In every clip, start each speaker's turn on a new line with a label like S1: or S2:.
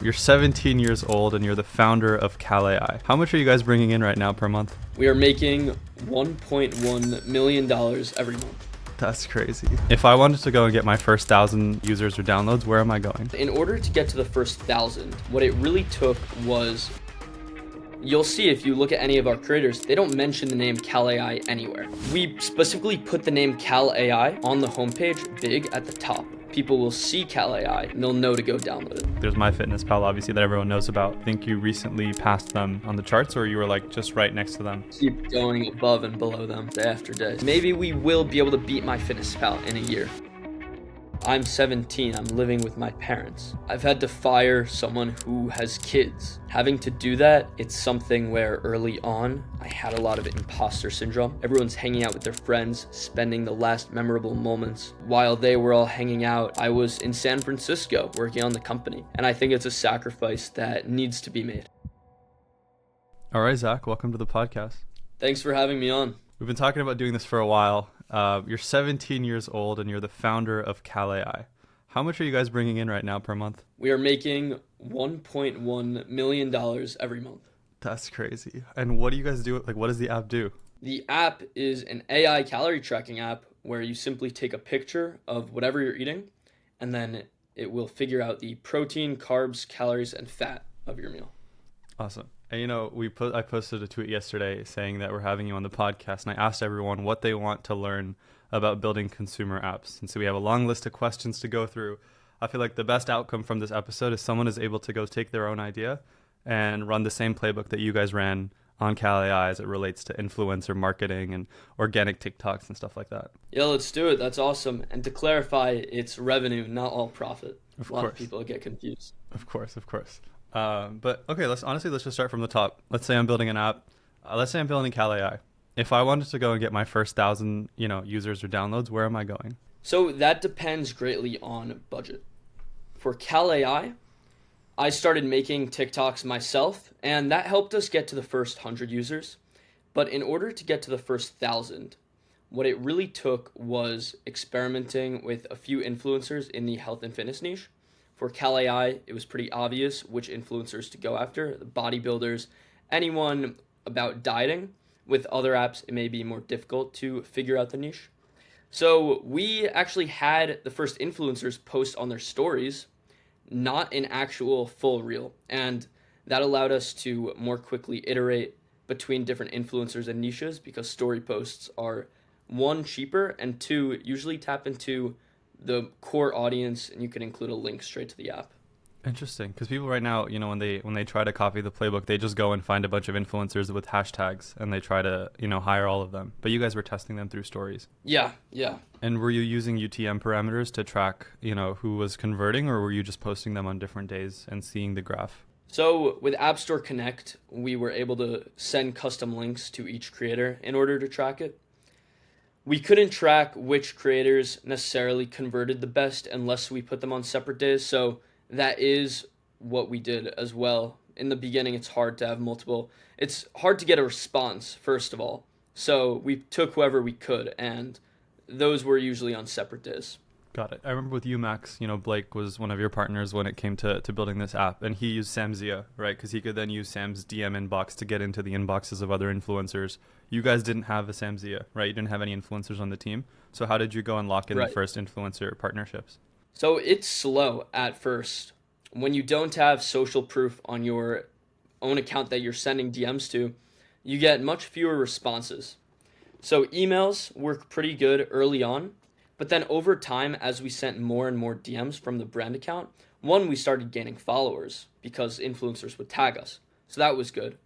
S1: You're 17 years old and you're the founder of CalAI. How much are you guys bringing in right now per month?
S2: We are making $1.1 million every month.
S1: That's crazy. If I wanted to go and get my first 1,000 users or downloads, where am I going?
S2: In order to get to the first 1,000, what it really took was, you'll see if you look at any of our creators, they don't mention the name CalAI anywhere. We specifically put the name CalAI on the homepage big at the top. People will see CalAI and they'll know to go download it.
S1: There's MyFitnessPal, obviously, that everyone knows about. I think you recently passed them on the charts, or you were like just right next to them.
S2: Keep going above and below them day after day. Maybe we will be able to beat MyFitnessPal in a year. I'm 17, I'm living with my parents. I've had to fire someone who has kids. Having to do that, it's something where early on, I had a lot of imposter syndrome. Everyone's hanging out with their friends, spending the last memorable moments. While they were all hanging out, I was in San Francisco working on the company. And I think it's a sacrifice that needs to be made.
S1: All right, Zach, welcome to the podcast.
S2: Thanks for having me on.
S1: We've been talking about doing this for a while. You're 17 years old and you're the founder of CalAI. How much are you guys bringing in right now per month?
S2: We are making $1.1 million every month.
S1: That's crazy. And what do you guys do? Like, what does the app do?
S2: The app is an AI calorie tracking app where you simply take a picture of whatever you're eating and then it will figure out the protein, carbs, calories, and fat of your meal.
S1: Awesome. And I posted a tweet yesterday saying that we're having you on the podcast, and I asked everyone what they want to learn about building consumer apps. And so we have a long list of questions to go through. I feel like the best outcome from this episode is someone is able to go take their own idea and run the same playbook that you guys ran on CalAI as it relates to influencer marketing and organic TikToks and stuff like that.
S2: Yeah, let's do it. That's awesome. And to clarify, it's revenue, not all profit.
S1: Of
S2: a lot
S1: course.
S2: of people get confused.
S1: Of course. But okay, let's just start from the top. Let's say I'm building an app. Let's say I'm building CalAI. If I wanted to go and get my first 1,000, users or downloads, where am I going?
S2: So that depends greatly on budget. For CalAI, I started making TikToks myself, and that helped us get to the first 100 users. But in order to get to the first 1,000, what it really took was experimenting with a few influencers in the health and fitness niche. For CalAI, it was pretty obvious which influencers to go after, the bodybuilders, anyone about dieting. With other apps, it may be more difficult to figure out the niche. So we actually had the first influencers post on their stories, not an actual full reel. And that allowed us to more quickly iterate between different influencers and niches because story posts are, one, cheaper, and two, usually tap into the core audience, and you can include a link straight to the app.
S1: Interesting, because people right now, when they try to copy the playbook, they just go and find a bunch of influencers with hashtags and they try to, hire all of them. But you guys were testing them through stories.
S2: Yeah.
S1: And were you using UTM parameters to track, who was converting, or were you just posting them on different days and seeing the graph?
S2: So with App Store Connect, we were able to send custom links to each creator in order to track it. We couldn't track which creators necessarily converted the best unless we put them on separate days. So that is what we did as well. In the beginning, it's hard to have multiple. It's hard to get a response, first of all. So we took whoever we could, and those were usually on separate days.
S1: Got it. I remember with you, Max, Blake was one of your partners when it came to building this app, and he used Samzia, right? Because he could then use Sam's DM inbox to get into the inboxes of other influencers. You guys didn't have a Samzia, right? You didn't have any influencers on the team. So how did you go and lock in the first influencer partnerships?
S2: So it's slow at first. When you don't have social proof on your own account that you're sending DMs to, you get much fewer responses. So emails work pretty good early on. But then over time, as we sent more and more DMs from the brand account, one, we started gaining followers because influencers would tag us. So that was good.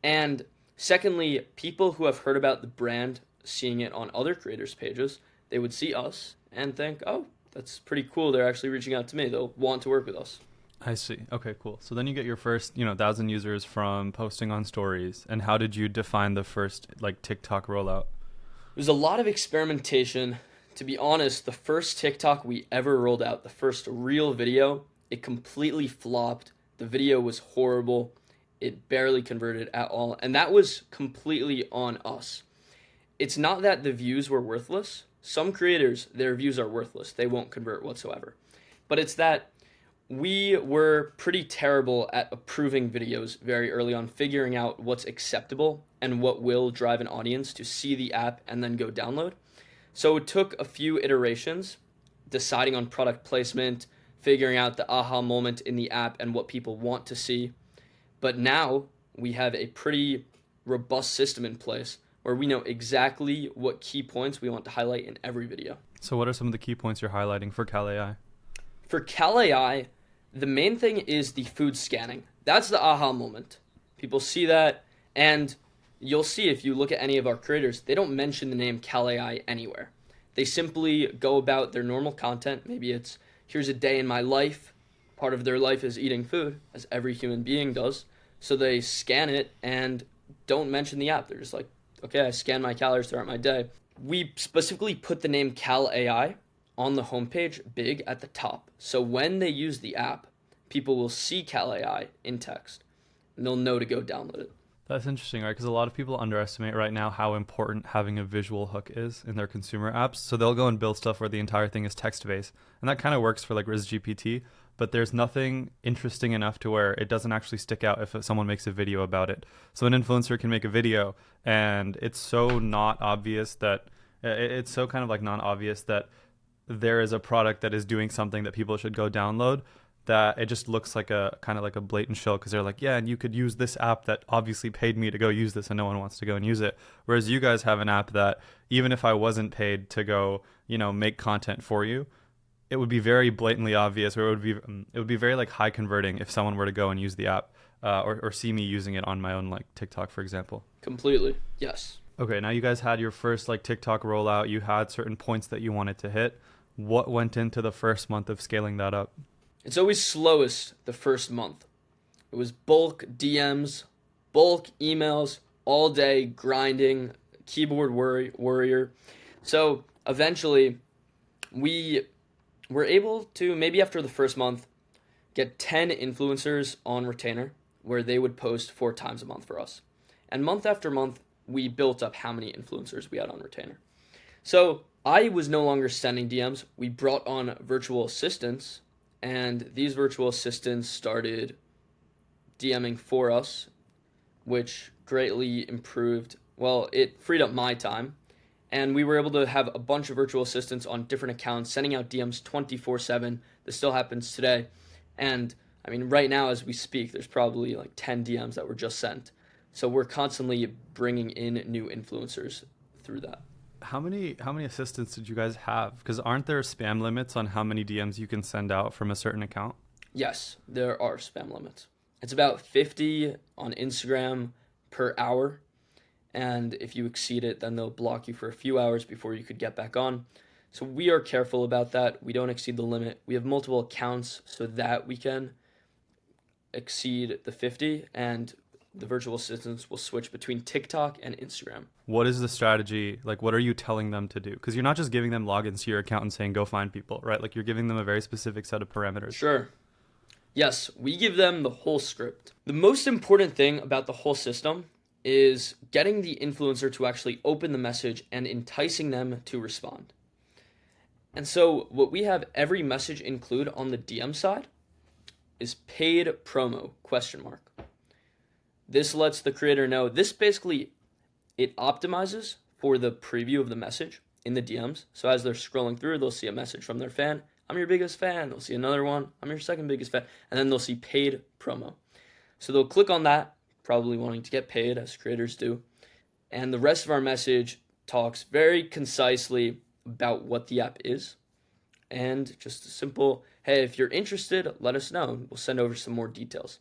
S2: And secondly, people who have heard about the brand, seeing it on other creators' pages, they would see us and think, oh, that's pretty cool. They're actually reaching out to me. They'll want to work with us.
S1: I see. Okay, cool. So then you get your first, 1,000 users from posting on stories. And how did you define the first TikTok rollout?
S2: There's a lot of experimentation. To be honest, the first TikTok we ever rolled out, the first real video, it completely flopped. The video was horrible. It barely converted at all. And that was completely on us. It's not that the views were worthless. Some creators, their views are worthless. They won't convert whatsoever. But it's that We were pretty terrible at approving videos very early on, figuring out what's acceptable and what will drive an audience to see the app and then go download. So it took a few iterations, deciding on product placement, figuring out the aha moment in the app and what people want to see. But now we have a pretty robust system in place where we know exactly what key points we want to highlight in every video.
S1: So what are some of the key points you're highlighting for CalAI?
S2: For CalAI, the main thing is the food scanning. That's the aha moment. People see that, and you'll see if you look at any of our creators, they don't mention the name CalAI anywhere. They simply go about their normal content. Maybe it's, here's a day in my life. Part of their life is eating food, as every human being does. So they scan it and don't mention the app. They're just like, okay, I scan my calories throughout my day. We specifically put the name CalAI on the homepage big at the top. So when they use the app, people will see CalAI in text and they'll know to go download it.
S1: That's interesting, right? Because a lot of people underestimate right now how important having a visual hook is in their consumer apps. So they'll go and build stuff where the entire thing is text-based. And that kind of works for like RizGPT, but there's nothing interesting enough to where it doesn't actually stick out if someone makes a video about it. So an influencer can make a video and it's so not obvious that, it's so kind of like non-obvious that there is a product that is doing something that people should go download, that it just looks like a kind of like a blatant show, because they're like, yeah, and you could use this app that obviously paid me to go use this and no one wants to go and use it. Whereas you guys have an app that even if I wasn't paid to go, make content for you, it would be very blatantly obvious, or it would be very like high converting if someone were to go and use the app or see me using it on my own like TikTok, for example.
S2: Completely, yes.
S1: Okay, now you guys had your first like TikTok rollout. You had certain points that you wanted to hit. What went into the first month of scaling that up?
S2: It's always slowest the first month. It was bulk DMs, bulk emails, all day grinding, keyboard warrior. So eventually we were able to, maybe after the first month, get 10 influencers on retainer where they would post 4 times a month for us. And month after month, we built up how many influencers we had on retainer. So I was no longer sending DMs. We brought on virtual assistants, and these virtual assistants started DMing for us, which greatly improved, it freed up my time. And we were able to have a bunch of virtual assistants on different accounts, sending out DMs 24/7. This still happens today. And I mean, right now as we speak, there's probably like 10 DMs that were just sent. So we're constantly bringing in new influencers through that.
S1: How many assistants did you guys have? Because aren't there spam limits on how many DMs you can send out from a certain account?
S2: Yes, there are spam limits. It's about 50 on Instagram per hour. And if you exceed it, then they'll block you for a few hours before you could get back on. So we are careful about that. We don't exceed the limit. We have multiple accounts so that we can exceed the 50, and the virtual assistants will switch between TikTok and Instagram.
S1: What is the strategy? Like, what are you telling them to do? Because you're not just giving them logins to your account and saying, go find people, right? Like, you're giving them a very specific set of parameters.
S2: Sure. Yes, we give them the whole script. The most important thing about the whole system is getting the influencer to actually open the message and enticing them to respond. And so what we have every message include on the DM side is paid promo, ? This lets the creator know, this basically, it optimizes for the preview of the message in the DMs. So as they're scrolling through, they'll see a message from their fan. I'm your biggest fan. They'll see another one. I'm your second biggest fan. And then they'll see paid promo. So they'll click on that, probably wanting to get paid, as creators do. And the rest of our message talks very concisely about what the app is. And just a simple, hey, if you're interested, let us know. We'll send over some more details.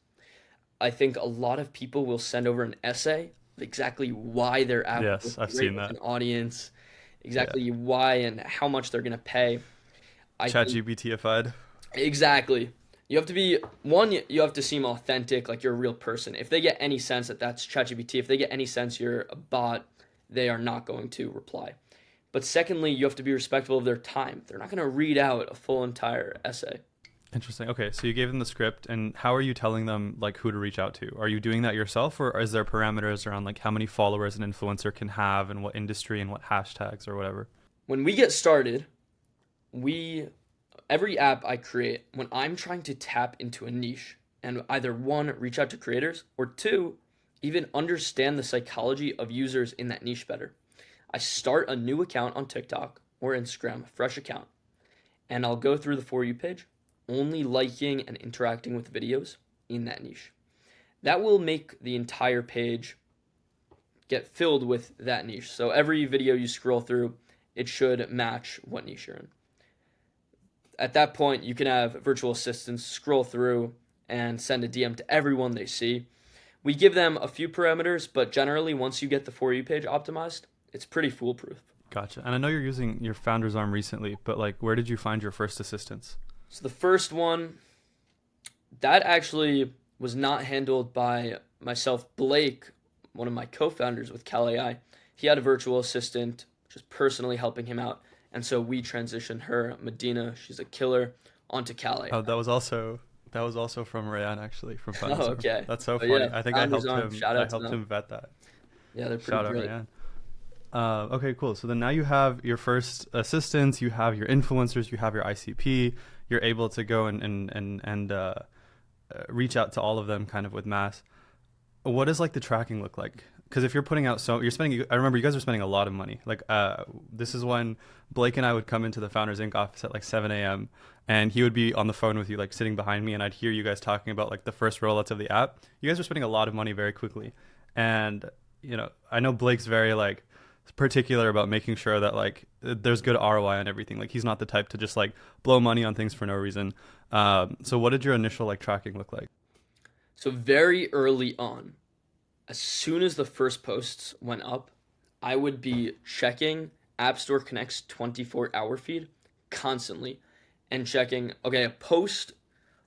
S2: I think a lot of people will send over an essay of exactly why their app
S1: Yes, I've seen that.
S2: An audience, exactly why and how much they're going to pay.
S1: ChatGPT-ified.
S2: Exactly. You have to be, you have to seem authentic, like you're a real person. If they get any sense that that's ChatGPT, if they get any sense you're a bot, they are not going to reply. But secondly, you have to be respectful of their time. They're not going to read out a full entire essay.
S1: Interesting. Okay, so you gave them the script, and how are you telling them like who to reach out to? Are you doing that yourself, or is there parameters around like how many followers an influencer can have and what industry and what hashtags or whatever?
S2: When we get started, we every app I create, when I'm trying to tap into a niche and either one, reach out to creators, or two, even understand the psychology of users in that niche better, I start a new account on TikTok or Instagram, a fresh account, and I'll go through the For You page, only liking and interacting with videos in that niche. That will make the entire page get filled with that niche. So every video you scroll through, it should match what niche you're in. At that point, you can have virtual assistants scroll through and send a DM to everyone they see. We give them a few parameters, but generally, once you get the For You page optimized, it's pretty foolproof.
S1: Gotcha. And I know you're using your founder's arm recently, but like, where did you find your first assistants?
S2: So the first one, that actually was not handled by myself. Blake, one of my co-founders with CalAI, he had a virtual assistant just personally helping him out. And so we transitioned her, Medina, she's a killer, onto CalAI.
S1: Oh, that was also from Rayan, actually, from Founders
S2: Oh,
S1: Arm.
S2: okay.
S1: That's so
S2: Oh,
S1: funny.
S2: yeah.
S1: I think I
S2: Founders
S1: helped
S2: Arm.
S1: him.
S2: Shout
S1: I
S2: out to
S1: helped
S2: them.
S1: him vet that.
S2: Yeah, they're pretty
S1: Shout out
S2: great.
S1: Rayan. Okay, cool. So then now you have your first assistants, you have your influencers, you have your ICP. You're able to go and reach out to all of them kind of with mass. What does like the tracking look like? Because if you're putting out, so you're spending, I remember you guys were spending a lot of money. Like this is when Blake and I would come into the Founders Inc. office at like 7 a.m. and he would be on the phone with you, like sitting behind me, and I'd hear you guys talking about like the first rollouts of the app. You guys were spending a lot of money very quickly. And, you know, I know Blake's very like particular about making sure that like there's good ROI on everything. Like he's not the type to just like blow money on things for no reason. So what did your initial like tracking look like?
S2: So very early on, as soon as the first posts went up, I would be checking App Store Connect's 24-hour feed constantly and checking, okay, a post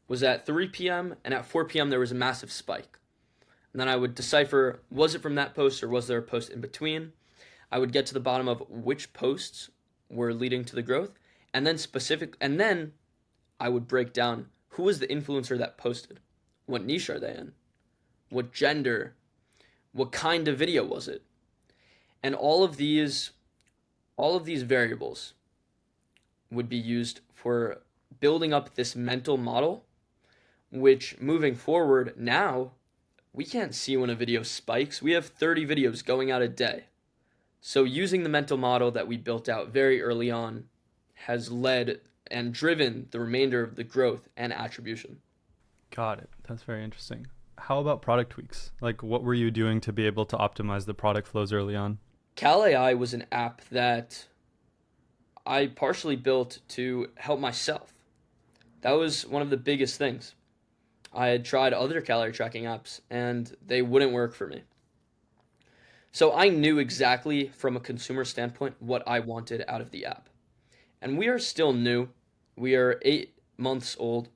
S2: was at 3 p.m. and at 4 p.m. there was a massive spike. And then I would decipher, was it from that post or was there a post in between? I would get to the bottom of which posts were leading to the growth, and then I would break down who was the influencer that posted. What niche are they in? What gender? What kind of video was it? And all of these variables would be used for building up this mental model, which moving forward now, we can't see when a video spikes. We have 30 videos going out a day. So using the mental model that we built out very early on has led and driven the remainder of the growth and attribution.
S1: Got it. That's very interesting. How about product tweaks? Like what were you doing to be able to optimize the product flows early on?
S2: CalAI was an app that I partially built to help myself. That was one of the biggest things. I had tried other calorie tracking apps and they wouldn't work for me. So I knew exactly from a consumer standpoint what I wanted out of the app. And we are still new. We are 8 months old.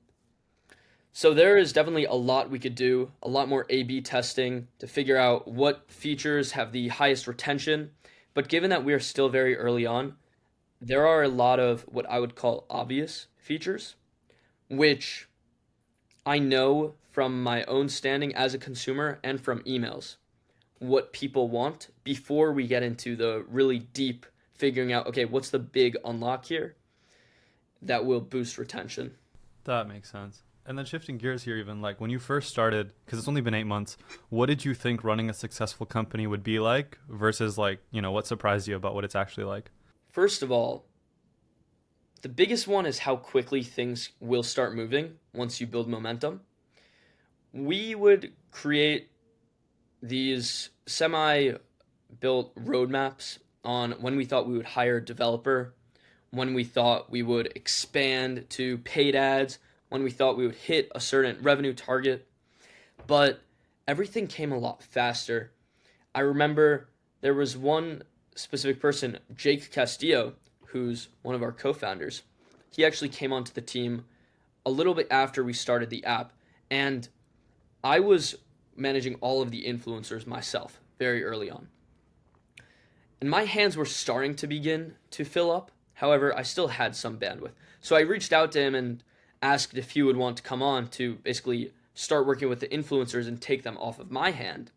S2: So there is definitely a lot we could do, a lot more A/B testing to figure out what features have the highest retention. But given that we are still very early on, there are a lot of what I would call obvious features, which I know from my own standing as a consumer and from emails what people want before we get into the really deep figuring out, okay, what's the big unlock here that will boost retention.
S1: That makes sense. And then shifting gears here, even like when you first started, because it's only been 8 months, what did you think running a successful company would be like versus like, you know, what surprised you about what it's actually like?
S2: First of all, the biggest one is how quickly things will start moving once you build momentum. We would create these semi-built roadmaps on when we thought we would hire a developer, when we thought we would expand to paid ads, when we thought we would hit a certain revenue target, but everything came a lot faster. I remember there was one specific person, Jake Castillo, who's one of our co-founders. He actually came onto the team a little bit after we started the app, and I was managing all of the influencers myself very early on. And my hands were starting to begin to fill up. However, I still had some bandwidth. So I reached out to him and asked if he would want to come on to basically start working with the influencers and take them off of my hand.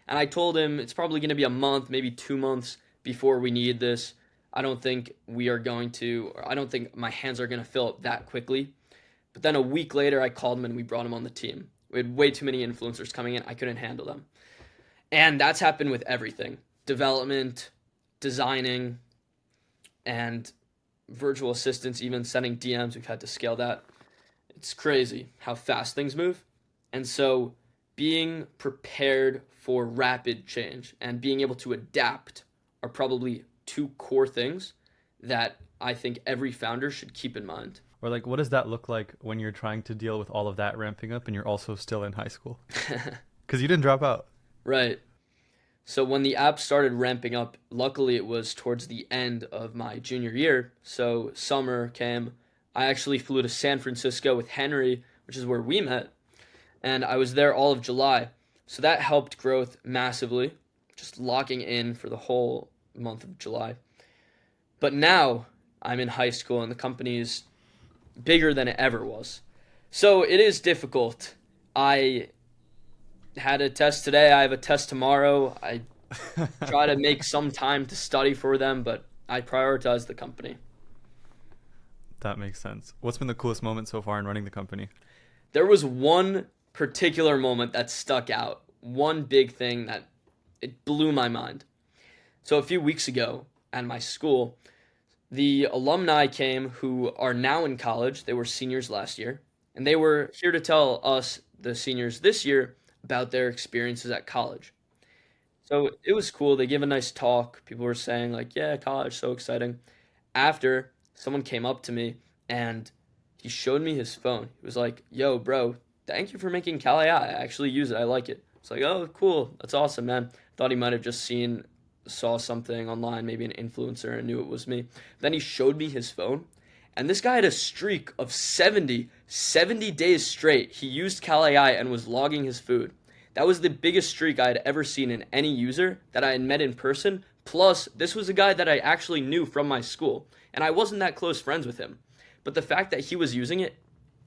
S2: And I told him it's probably going to be a month, maybe 2 months before we need this. I don't think I don't think my hands are going to fill up that quickly. But then a week later, I called him and we brought him on the team. We had way too many influencers coming in. I couldn't handle them. And that's happened with everything: development, designing, and virtual assistants, even sending DMs. We've had to scale that. It's crazy how fast things move. And so being prepared for rapid change and being able to adapt are probably two core things that I think every founder should keep in mind.
S1: Or like, what does that look like when you're trying to deal with all of that ramping up and you're also still in high school? Because you didn't drop out.
S2: Right. So when the app started ramping up, luckily it was towards the end of my junior year. So summer came. I actually flew to San Francisco with Henry, which is where we met, and I was there all of July. So that helped growth massively, just locking in for the whole month of July. But now I'm in high school and the company is bigger than it ever was. So it is difficult. I had a test today. I have a test tomorrow. I try to make some time to study for them, but I prioritize the company.
S1: That makes sense. What's been the coolest moment so far in running the company?
S2: There was one particular moment that stuck out. One big thing that it blew my mind. So a few weeks ago at my school, the alumni came who are now in college. They were seniors last year, and they were here to tell us, the seniors this year, about their experiences at college. So it was cool. They gave a nice talk. People were saying like, yeah, college, so exciting. After, someone came up to me and he showed me his phone. He was like, yo, bro, thank you for making CalAI. I actually use it. I like it. It's like, oh, cool. That's awesome, man. Thought he might have just saw something online, maybe an influencer, and knew it was me. Then he showed me his phone, and this guy had a streak of 70 days straight. He used CalAI and was logging his food. That was the biggest streak I had ever seen in any user that I had met in person. Plus, this was a guy that I actually knew from my school, and I wasn't that close friends with him. But the fact that he was using it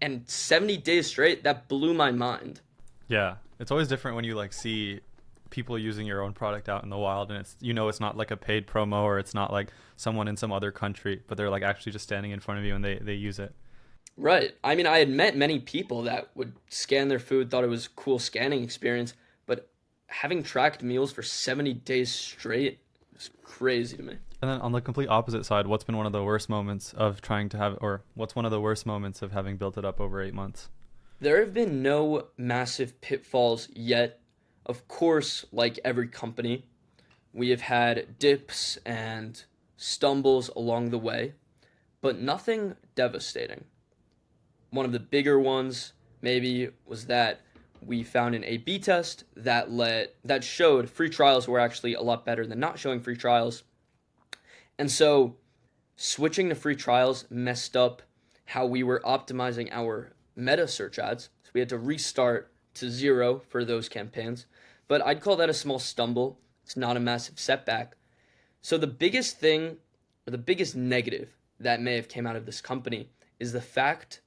S2: and 70 days straight, that blew my mind.
S1: Yeah, it's always different when you like see people using your own product out in the wild, and it's, you know, it's not like a paid promo, or it's not like someone in some other country, but they're like actually just standing in front of you and they use it.
S2: Right. I mean, I had met many people that would scan their food, thought it was a cool scanning experience, but having tracked meals for 70 days straight was crazy to me.
S1: And then on the complete opposite side, what's been one of the worst moments of trying to have, or what's one of the worst moments of having built it up over 8 months?
S2: There have been no massive pitfalls yet. Of course, like every company, we have had dips and stumbles along the way, but nothing devastating. One of the bigger ones maybe was that we found an A/B test that showed free trials were actually a lot better than not showing free trials. And so switching to free trials messed up how we were optimizing our meta search ads. So we had to restart to zero for those campaigns. But I'd call that a small stumble. It's not a massive setback. So the biggest thing, or the biggest negative that may have came out of this company is the fact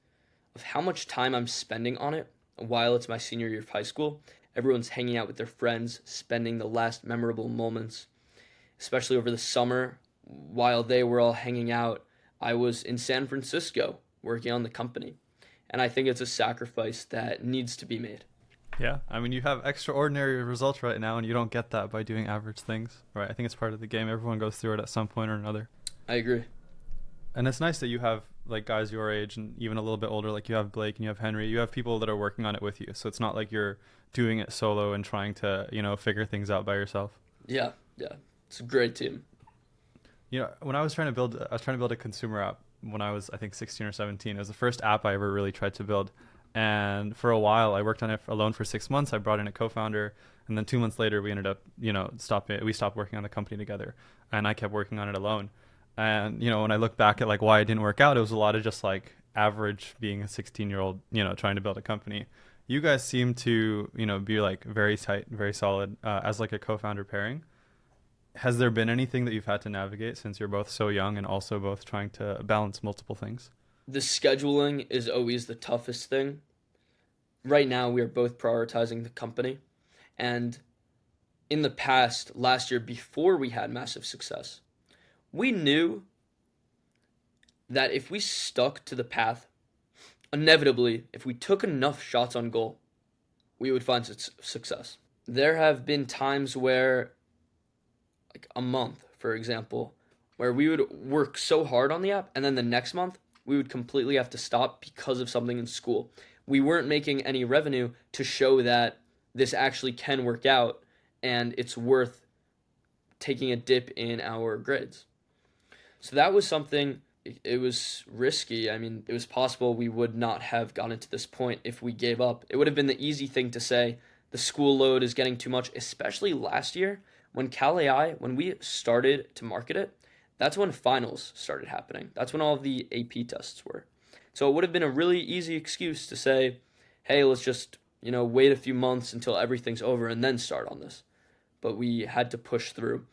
S2: of how much time I'm spending on it while it's my senior year of high school. Everyone's hanging out with their friends, spending the last memorable moments, especially over the summer. While they were all hanging out, I was in San Francisco working on the company. And I think it's a sacrifice that needs to be made.
S1: Yeah, I mean, you have extraordinary results right now, and you don't get that by doing average things, right? I think it's part of the game. Everyone goes through it at some point or another.
S2: I agree.
S1: And it's nice that you have like guys your age and even a little bit older, like you have Blake and you have Henry. You have people that are working on it with you, so it's not like you're doing it solo and trying to, you know, figure things out by yourself.
S2: Yeah, it's a great team.
S1: You know, when I was trying to build a consumer app when I was, I think, 16 or 17. It was the first app I ever really tried to build. And for a while, I worked on it alone for 6 months. I brought in a co-founder, and then 2 months later, we ended up, we stopped working on the company together, and I kept working on it alone. And, when I look back at like why it didn't work out, it was a lot of just like average being a 16-year-old, trying to build a company. You guys seem to, be like very tight, very solid as like a co-founder pairing. Has there been anything that you've had to navigate since you're both so young and also both trying to balance multiple things?
S2: The scheduling is always the toughest thing. Right now, we are both prioritizing the company. And in the past, last year, before we had massive success, We knew that if we stuck to the path, inevitably, if we took enough shots on goal, we would find success. There have been times where, like a month, for example, where we would work so hard on the app, and then the next month, we would completely have to stop because of something in school. We weren't making any revenue to show that this actually can work out, and it's worth taking a dip in our grades. So that was something, it was risky. I mean, it was possible we would not have gotten to this point if we gave up. It would have been the easy thing to say, the school load is getting too much, especially last year when CalAI, when we started to market it, that's when finals started happening. That's when all of the AP tests were. So it would have been a really easy excuse to say, hey, let's just, wait a few months until everything's over and then start on this. But we had to push through.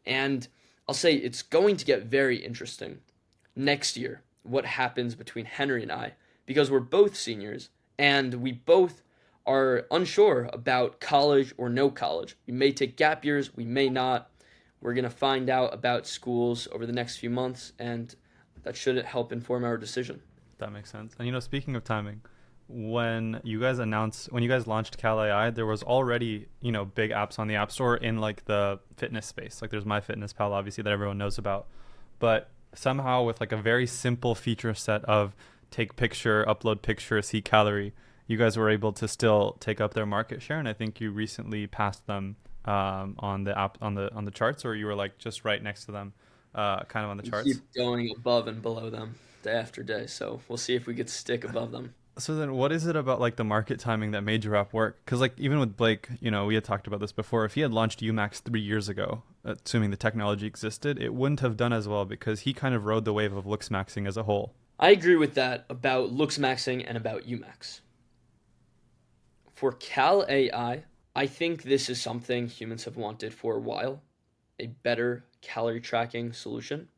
S2: And I'll say it's going to get very interesting next year, what happens between Henry and I, because we're both seniors and we both are unsure about college or no college. We may take gap years, we may not. We're going to find out about schools over the next few months, and that should help inform our decision.
S1: That makes sense. And speaking of timing, when you guys launched CalAI, there was already, big apps on the App Store in like the fitness space. Like there's MyFitnessPal, obviously, that everyone knows about. But somehow with like a very simple feature set of take picture, upload picture, see calorie, you guys were able to still take up their market share. And I think you recently passed them on the app, on the charts, or you were like just right next to them, kind of on the charts.
S2: We keep going above and below them day after day. So we'll see if we could stick above them.
S1: So then what is it about like the market timing that made your app work? Because like even with Blake, we had talked about this before. If he had launched Umax 3 years ago, assuming the technology existed, it wouldn't have done as well because he kind of rode the wave of looks maxing as a whole.
S2: I agree with that about looks maxing and about Umax. For CalAI, I think this is something humans have wanted for a while, a better calorie tracking solution.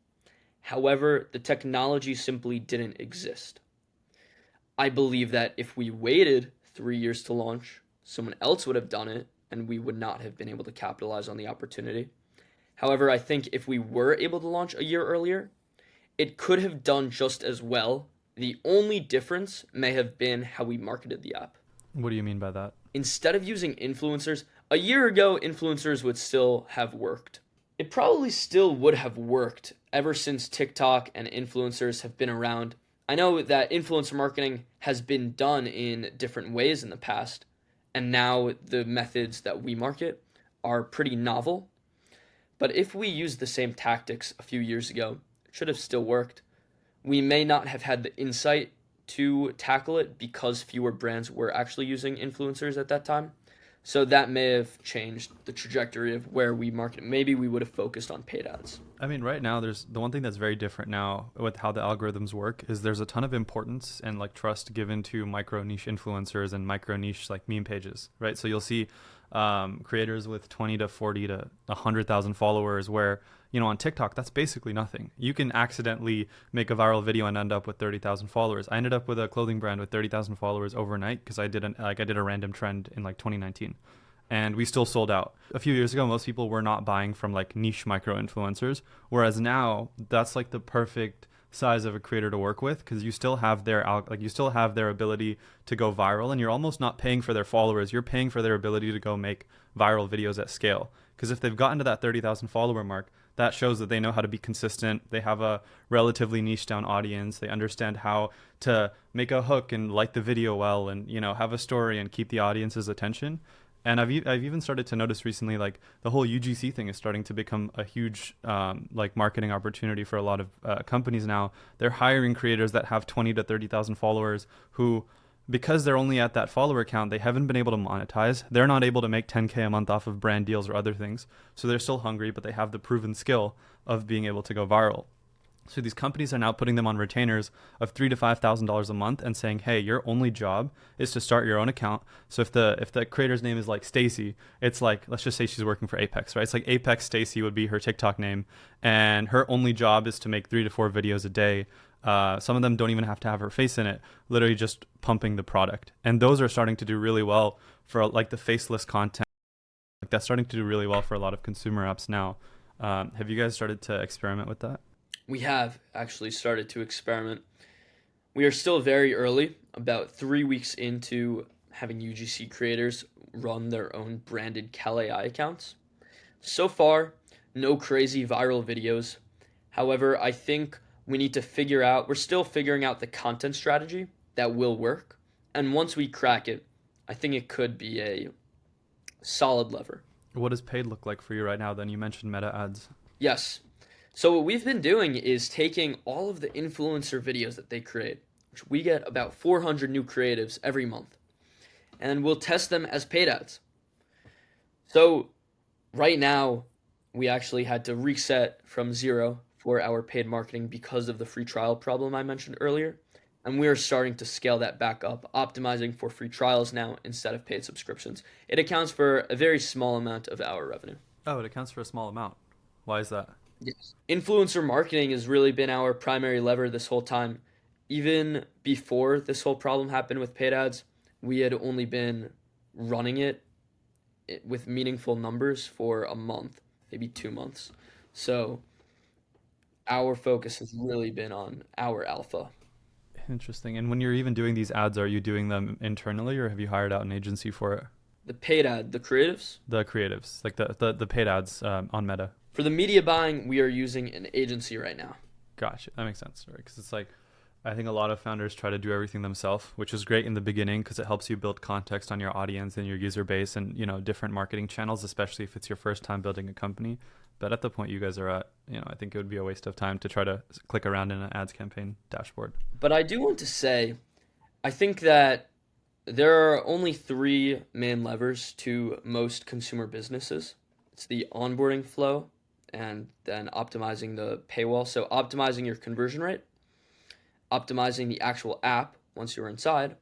S2: However, the technology simply didn't exist. I believe that if we waited 3 years to launch, someone else would have done it and we would not have been able to capitalize on the opportunity. However, I think if we were able to launch a year earlier, it could have done just as well. The only difference may have been how we marketed the app.
S1: What do you mean by that?
S2: Instead of using influencers, a year ago, influencers would still have worked. It probably still would have worked ever since TikTok and influencers have been around. I know that influencer marketing has been done in different ways in the past, and now the methods that we market are pretty novel. But if we used the same tactics a few years ago, it should have still worked. We may not have had the insight to tackle it because fewer brands were actually using influencers at that time. So that may have changed the trajectory of where we market. Maybe we would have focused on paid ads.
S1: I mean, right now, there's the one thing that's very different now with how the algorithms work is there's a ton of importance and like trust given to micro niche influencers and micro niche like meme pages, right? So you'll see creators with 20 to 40 to 100,000 followers where, on TikTok, that's basically nothing. You can accidentally make a viral video and end up with 30,000 followers. I ended up with a clothing brand with 30,000 followers overnight because I did a random trend in like 2019. And we still sold out. A few years ago, most people were not buying from like niche micro influencers, whereas now that's like the perfect size of a creator to work with because you still have their ability to go viral, and you're almost not paying for their followers. You're paying for their ability to go make viral videos at scale. Because if they've gotten to that 30,000 follower mark, that shows that they know how to be consistent. They have a relatively niche down audience. They understand how to make a hook and light the video well, and have a story and keep the audience's attention. And I've even started to notice recently, like the whole UGC thing is starting to become a huge like marketing opportunity for a lot of companies now. They're hiring creators that have 20 to 30,000 followers who, because they're only at that follower count, they haven't been able to monetize. They're not able to make 10K a month off of brand deals or other things. So they're still hungry, but they have the proven skill of being able to go viral. So these companies are now putting them on retainers of $3,000 to $5,000 a month and saying, hey, your only job is to start your own account. So if the creator's name is like Stacy, it's like, let's just say she's working for Apex, right? It's like Apex Stacy would be her TikTok name, and her only job is to make 3 to 4 videos a day. Some of them don't even have to have her face in it, literally just pumping the product. And those are starting to do really well for like the faceless content. Like that's starting to do really well for a lot of consumer apps now. Have you guys started to experiment with that?
S2: We have actually started to experiment. We are still very early, about 3 weeks into having UGC creators run their own branded CalAI accounts. So far, no crazy viral videos. However, I think we need to we're still figuring out the content strategy that will work. And once we crack it, I think it could be a solid lever.
S1: What does paid look like for you right now? Then you mentioned meta ads.
S2: Yes. So what we've been doing is taking all of the influencer videos that they create, which we get about 400 new creatives every month, and we'll test them as paid ads. So right now, we actually had to reset from zero for our paid marketing because of the free trial problem I mentioned earlier. And we are starting to scale that back up, optimizing for free trials now instead of paid subscriptions. It accounts for a very small amount of our revenue.
S1: Oh, it accounts for a small amount. Why is that?
S2: Yes. Influencer marketing has really been our primary lever this whole time. Even before this whole problem happened with paid ads, we had only been running it with meaningful numbers for a month, maybe 2 months. So our focus has really been on our alpha.
S1: Interesting. And when you're even doing these ads, are you doing them internally or have you hired out an agency for it?
S2: The paid ad, the creatives?
S1: The creatives, like the paid ads on Meta.
S2: For the media buying, we are using an agency right now.
S1: Gotcha. That makes sense, right? Because it's like, I think a lot of founders try to do everything themselves, which is great in the beginning because it helps you build context on your audience and your user base and, different marketing channels, especially if it's your first time building a company. But at the point you guys are at, I think it would be a waste of time to try to click around in an ads campaign dashboard.
S2: But I do want to say, I think that there are only three main levers to most consumer businesses. It's the onboarding flow and then optimizing the paywall. So optimizing your conversion rate, optimizing the actual app once you're inside,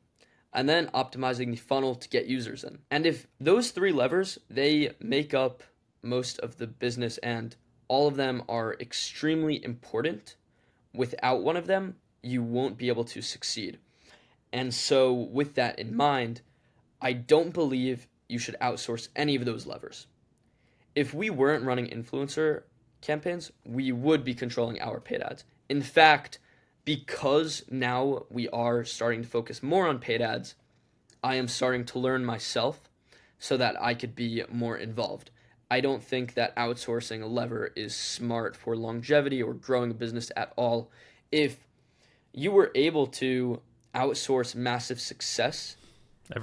S2: and then optimizing the funnel to get users in. And if those three levers, they make up most of the business and all of them are extremely important. Without one of them, you won't be able to succeed. And so with that in mind, I don't believe you should outsource any of those levers. If we weren't running influencer campaigns, we would be controlling our paid ads. In fact, because now we are starting to focus more on paid ads, I am starting to learn myself so that I could be more involved. I don't think that outsourcing a lever is smart for longevity or growing a business at all. If you were able to outsource massive success,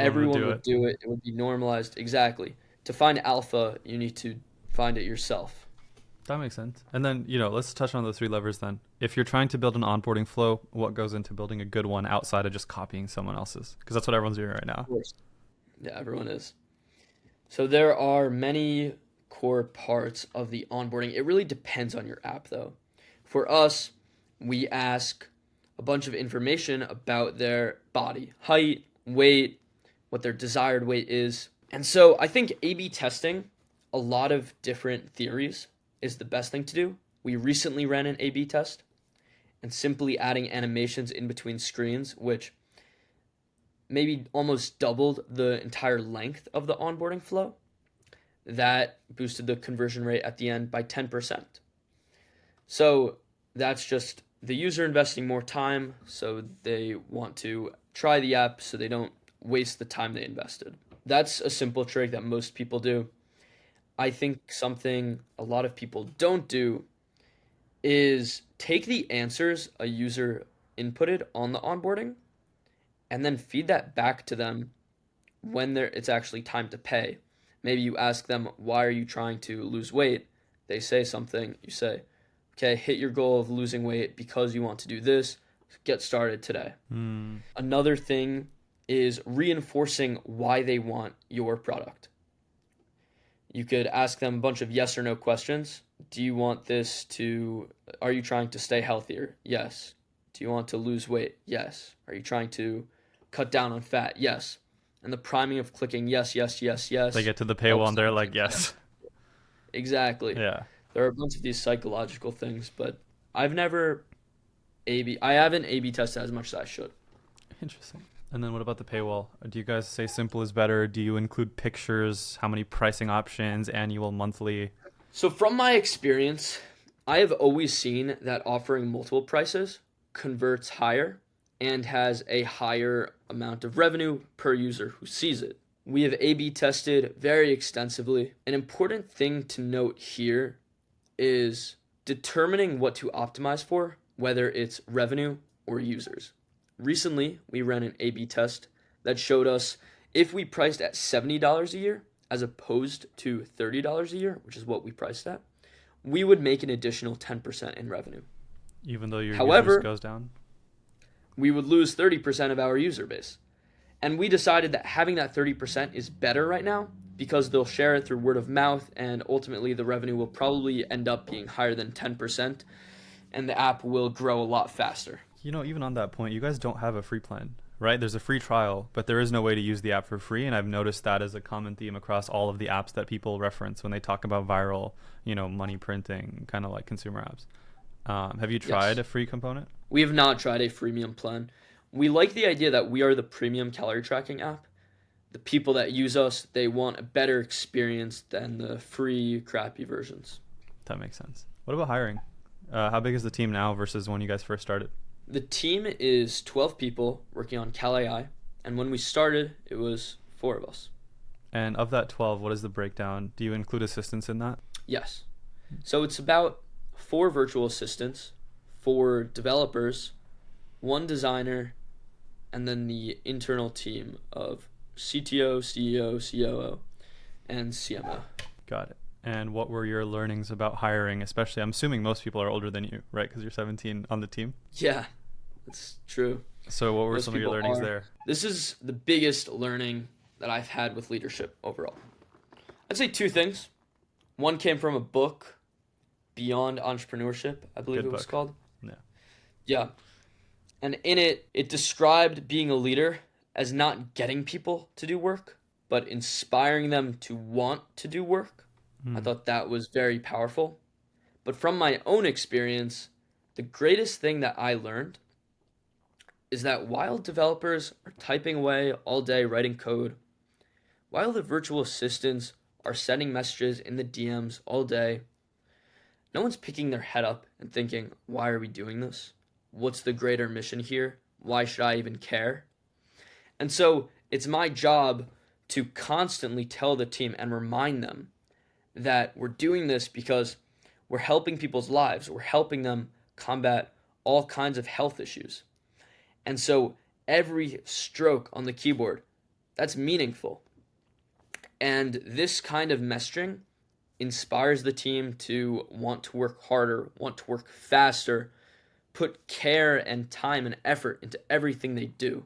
S2: everyone would do it. It would be normalized. Exactly. To find alpha, you need to find it yourself.
S1: That makes sense. And then, let's touch on the three levers then. If you're trying to build an onboarding flow, what goes into building a good one outside of just copying someone else's? Because that's what everyone's doing right now.
S2: Of course. Yeah, everyone is. So there are many core parts of the onboarding. It really depends on your app though. For us, we ask a bunch of information about their body, height, weight, what their desired weight is. And so I think A/B testing a lot of different theories is the best thing to do. We recently ran an A/B test and simply adding animations in between screens, which maybe almost doubled the entire length of the onboarding flow. That boosted the conversion rate at the end by 10%. So that's just the user investing more time, so they want to try the app so they don't waste the time they invested. That's a simple trick that most people do. I think something a lot of people don't do is take the answers a user inputted on the onboarding and then feed that back to them when it's actually time to pay. Maybe you ask them, why are you trying to lose weight? They say something, you say, okay, hit your goal of losing weight because you want to do this. Get started today. Another thing is reinforcing why they want your product. You could ask them a bunch of yes or no questions. Are you trying to stay healthier? Yes. Do you want to lose weight? Yes. Are you trying to cut down on fat? Yes. And the priming of clicking yes, yes, yes, yes.
S1: They get to the paywall and they're like, yes.
S2: Exactly.
S1: Yeah.
S2: There are a bunch of these psychological things, but I haven't A/B tested as much as I should.
S1: Interesting. And then what about the paywall? Do you guys say simple is better? Do you include pictures? How many pricing options? Annual, monthly?
S2: So from my experience, I have always seen that offering multiple prices converts higher and has a higher amount of revenue per user who sees it. We have A/B tested very extensively. An important thing to note here is determining what to optimize for, whether it's revenue or users. Recently, we ran an A/B test that showed us if we priced at $70 a year as opposed to $30 a year, which is what we priced at, we would make an additional 10% in revenue.
S1: Even though your
S2: However,
S1: users goes down?
S2: we would lose 30% of our user base. And we decided that having that 30% is better right now because they'll share it through word of mouth, and ultimately the revenue will probably end up being higher than 10%, and the app will grow a lot faster.
S1: Even on that point, you guys don't have a free plan, right? There's a free trial, but there is no way to use the app for free. And I've noticed that as a common theme across all of the apps that people reference when they talk about viral, money printing, kind of like consumer apps. Have you tried
S2: Yes.
S1: a free component?
S2: We have not tried a freemium plan. We like the idea that we are the premium calorie tracking app. The people that use us, they want a better experience than the free, crappy versions.
S1: That makes sense. What about hiring? How big is the team now versus when you guys first started?
S2: The team is 12 people working on CalAI, and when we started, it was 4 of us.
S1: And of that 12, what is the breakdown? Do you include assistants in that?
S2: Yes. So it's about 4 virtual assistants, 4 developers, 1 designer, and then the internal team of CTO, CEO, COO, and CMO.
S1: Got it. And what were your learnings about hiring? Especially, I'm assuming most people are older than you, right? Because you're 17 on the team.
S2: Yeah, that's true.
S1: So what were
S2: Most
S1: some of your
S2: people
S1: learnings
S2: are.
S1: there?
S2: This is the biggest learning that I've had with leadership overall. I'd say 2 things. One came from a book, Beyond Entrepreneurship, I believe
S1: Good
S2: it was
S1: book.
S2: called.
S1: Yeah.
S2: Yeah. And in it, it described being a leader as not getting people to do work, but inspiring them to want to do work. I thought that was very powerful. But from my own experience, the greatest thing that I learned is that while developers are typing away all day writing code, while the virtual assistants are sending messages in the DMs all day, no one's picking their head up and thinking, why are we doing this? What's the greater mission here? Why should I even care? And so it's my job to constantly tell the team and remind them that we're doing this because we're helping people's lives. We're helping them combat all kinds of health issues. And so every stroke on the keyboard, that's meaningful. And this kind of messaging inspires the team to want to work harder, want to work faster, put care and time and effort into everything they do,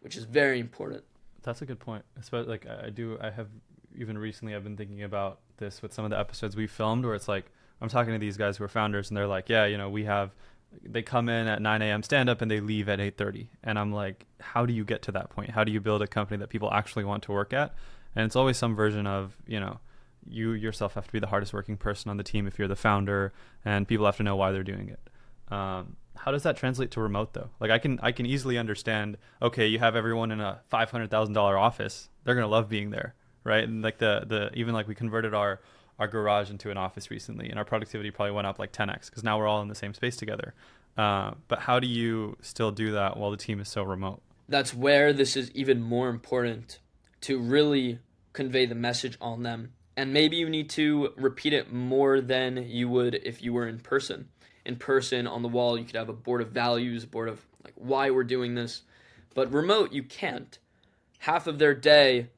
S2: which is very important.
S1: That's a good point. Especially like I have even recently I've been thinking about this with some of the episodes we filmed where it's like I'm talking to these guys who are founders and they're like, yeah, they come in at 9 a.m. stand up and they leave at 8:30. And I'm like, how do you get to that point? How do you build a company that people actually want to work at? And it's always some version of, you yourself have to be the hardest working person on the team if you're the founder, and people have to know why they're doing it. How does that translate to remote though? Like I can easily understand, okay, you have everyone in a $500,000 office. They're going to love being there, right? And like even like we converted our garage into an office recently and our productivity probably went up like 10x because now we're all in the same space together. But how do you still do that while the team is so remote?
S2: That's where this is even more important to really convey the message on them. And maybe you need to repeat it more than you would if you were in person. In person, on the wall, you could have a board of values, a board of like why we're doing this. But remote, you can't. Half of their day,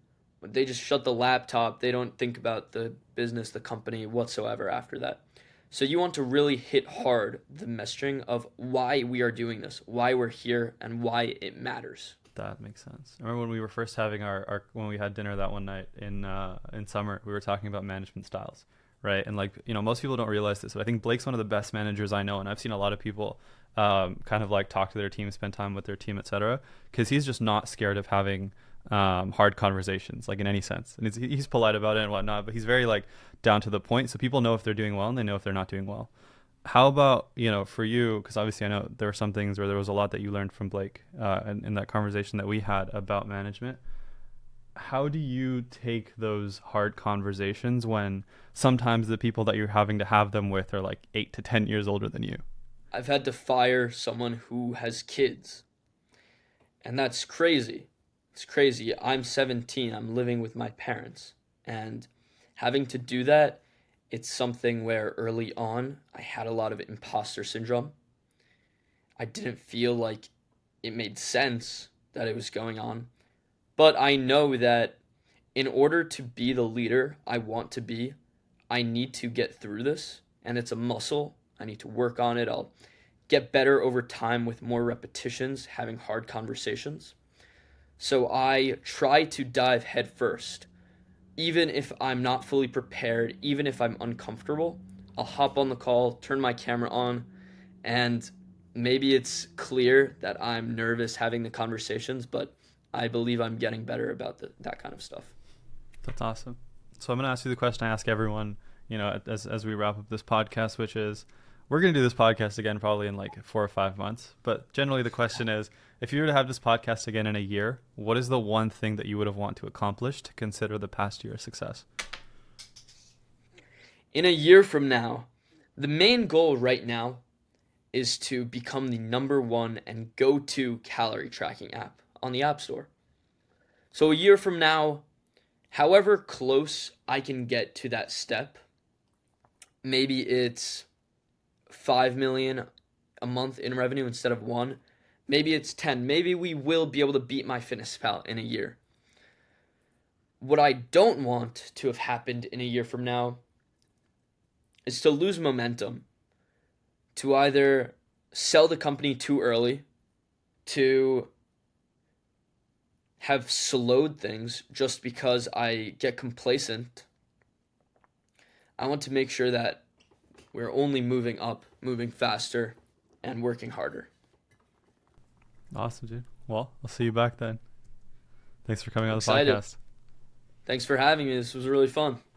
S2: they just shut the laptop. They don't think about the business, the company whatsoever after that. So you want to really hit hard the messaging of why we are doing this, why we're here, and why it matters.
S1: That makes sense. I remember when we were first having our when we had dinner that one night in summer, we were talking about management styles, right? And like, most people don't realize this, but I think Blake's one of the best managers I know. And I've seen a lot of people kind of like talk to their team, spend time with their team, etc. Because he's just not scared of having hard conversations, like in any sense. And he's polite about it and whatnot, but he's very like down to the point. So people know if they're doing well and they know if they're not doing well. How about, for you, because obviously I know there were some things where there was a lot that you learned from Blake in that conversation that we had about management. how do you take those hard conversations when sometimes the people that you're having to have them with are like 8 to 10 years older than you?
S2: I've had to fire someone who has kids, and that's crazy. It's crazy. I'm 17. I'm living with my parents, and having to do that, it's something where early on I had a lot of imposter syndrome. I didn't feel like it made sense that it was going on. But I know that in order to be the leader I want to be, I need to get through this. And it's a muscle. I need to work on it. I'll get better over time with more repetitions, having hard conversations. So I try to dive headfirst. Even if I'm not fully prepared, even if I'm uncomfortable, I'll hop on the call, turn my camera on, and maybe it's clear that I'm nervous having the conversations, but I believe I'm getting better about that kind of stuff.
S1: That's awesome. So I'm going to ask you the question I ask everyone, as we wrap up this podcast, which is, we're going to do this podcast again probably in like 4 or 5 months. But generally the question is, if you were to have this podcast again in a year, what is the one thing that you would have want to accomplish to consider the past year a success?
S2: In a year from now, the main goal right now is to become the number one and go-to calorie tracking app on the App Store. So a year from now, however close I can get to that step, maybe it's 5 million a month in revenue instead of 1. Maybe it's 10. Maybe we will be able to beat MyFitnessPal in a year. What I don't want to have happened in a year from now is to lose momentum, to either sell the company too early, to have slowed things just because I get complacent. I want to make sure that we're only moving up, moving faster, and working harder.
S1: Awesome, dude. Well, I'll see you back then. Thanks for coming on the
S2: Excited.
S1: podcast.
S2: Thanks for having me. This was really fun.